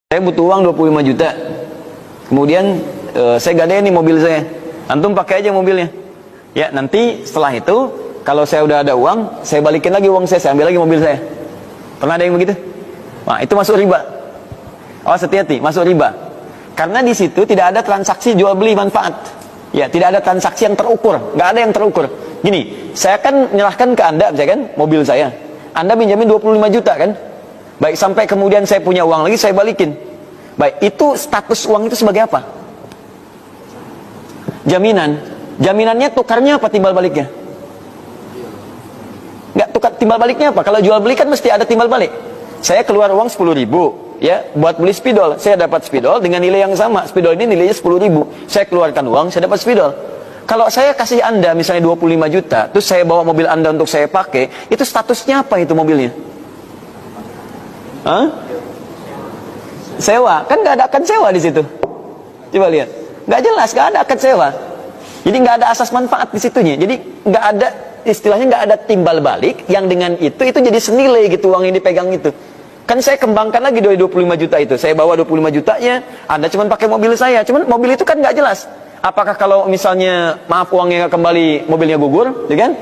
Saya butuh uang 25 juta. Kemudian saya gadein nih mobil saya. Antum pakai aja mobilnya. Ya, nanti setelah itu kalau saya udah ada uang, saya balikin lagi uang saya ambil lagi mobil saya. Pernah ada yang begitu? Nah, itu masuk riba. Awas, hati-hati, masuk riba. Karena di situ tidak ada transaksi jual beli manfaat. Ya, tidak ada transaksi yang terukur, nggak ada yang terukur. Gini, saya kan menyerahkan ke Anda, misalkan mobil saya. Anda pinjamin 25 juta kan? Baik, sampai kemudian saya punya uang lagi, saya balikin. Baik, itu status uang itu sebagai apa? Jaminan. Jaminannya tukarnya apa timbal baliknya? Nggak, tukar timbal baliknya apa? Kalau jual beli kan mesti ada timbal balik. Saya keluar uang 10.000, ya, buat beli spidol. Saya dapat spidol dengan nilai yang sama. Spidol ini nilainya 10.000. Saya keluarkan uang, saya dapat spidol. Kalau saya kasih Anda misalnya 25 juta, terus saya bawa mobil Anda untuk saya pakai, itu statusnya apa itu mobilnya? Hah? Sewa, kan nggak ada akad sewa di situ. Coba lihat, nggak jelas, nggak ada akad sewa. Jadi nggak ada asas manfaat di situnya. Jadi nggak ada, istilahnya nggak ada timbal balik yang dengan itu jadi senilai gitu uang yang dipegang itu. Kan saya kembangkan lagi dari 25 juta itu. Saya bawa 25 jutanya, Anda cuma pakai mobil saya. Cuman mobil itu kan nggak jelas. Apakah kalau misalnya, maaf, uangnya nggak kembali, mobilnya gugur, ya kan?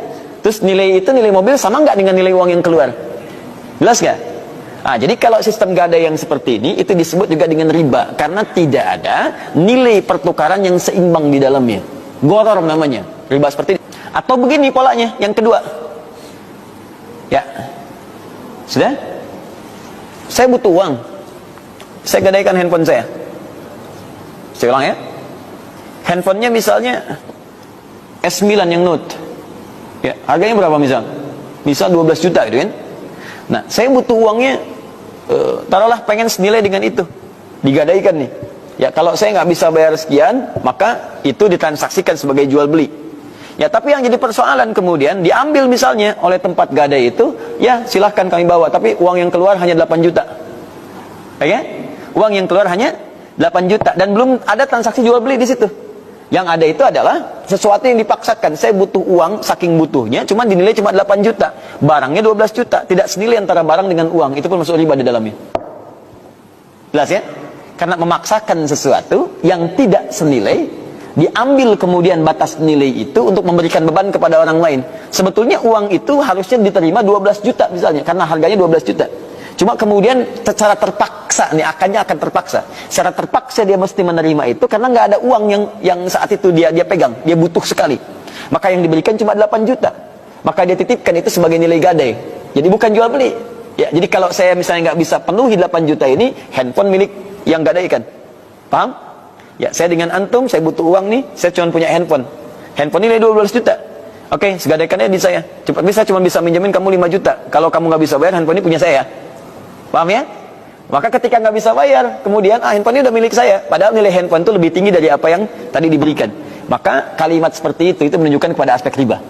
Terus nilai itu, nilai mobil sama nggak dengan nilai uang yang keluar? Jelas nggak? Nah, jadi kalau sistem gada yang seperti ini, itu disebut juga dengan riba. Karena tidak ada nilai pertukaran yang seimbang di dalamnya. Gharar namanya, riba seperti ini. Atau begini polanya, yang kedua. Ya, sudah? Saya butuh uang. Saya gadaikan handphone saya. Saya ulang ya. Handphonenya misalnya S9 yang Note. Ya, harganya berapa misal? Misal 12 juta gitu kan. Nah, saya butuh uangnya, taruhlah pengen senilai dengan itu. Digadaikan nih. Ya, kalau saya nggak bisa bayar sekian, maka itu ditransaksikan sebagai jual beli. Ya, tapi yang jadi persoalan kemudian diambil misalnya oleh tempat gadai itu, ya silahkan kami bawa, tapi uang yang keluar hanya 8 juta. Ya, uang yang keluar hanya 8 juta dan belum ada transaksi jual beli di situ. Yang ada itu adalah sesuatu yang dipaksakan. Saya butuh uang, saking butuhnya, cuma dinilai cuma 8 juta. Barangnya 12 juta. Tidak senilai antara barang dengan uang. Itu pun masuk riba di dalamnya. Jelas ya? Karena memaksakan sesuatu yang tidak senilai, diambil kemudian batas nilai itu untuk memberikan beban kepada orang lain. Sebetulnya uang itu harusnya diterima 12 juta misalnya, karena harganya 12 juta. Cuma kemudian secara terpaksa, nih akannya akan terpaksa. Secara terpaksa dia mesti menerima itu karena nggak ada uang yang saat itu dia pegang, dia butuh sekali. Maka yang diberikan cuma 8 juta. Maka dia titipkan itu sebagai nilai gadai. Jadi bukan jual beli. Ya, jadi kalau saya misalnya nggak bisa penuhi 8 juta ini, handphone milik yang gadaikan. Paham? Ya, saya dengan antum, saya butuh uang nih, saya cuma punya handphone. Handphone nilai 12 juta. Oke, segadaikannya di saya. Saya cuma bisa minjemin kamu 5 juta. Kalau kamu nggak bisa bayar, handphone ini punya saya. Paham ya? Maka ketika nggak bisa bayar, kemudian handphone ini udah milik saya. Padahal nilai handphone itu lebih tinggi dari apa yang tadi diberikan. Maka kalimat seperti itu menunjukkan kepada aspek riba.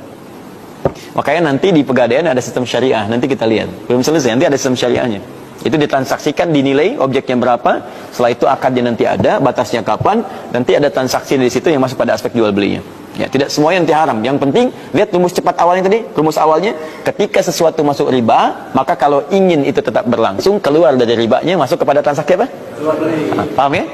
Makanya nanti di pegadaian ada sistem syariah. Nanti kita lihat. Belum selesai, nanti ada sistem syariahnya. Itu ditransaksikan, dinilai objeknya berapa. Setelah itu akadnya nanti ada, batasnya kapan. Nanti ada transaksi dari situ yang masuk pada aspek jual belinya. Ya, tidak semuanya nanti haram. Yang penting, lihat rumus cepat awalnya tadi. Rumus awalnya, ketika sesuatu masuk riba, maka kalau ingin itu tetap berlangsung, keluar dari ribanya, masuk kepada transaksi apa? Jual beli. Paham ya?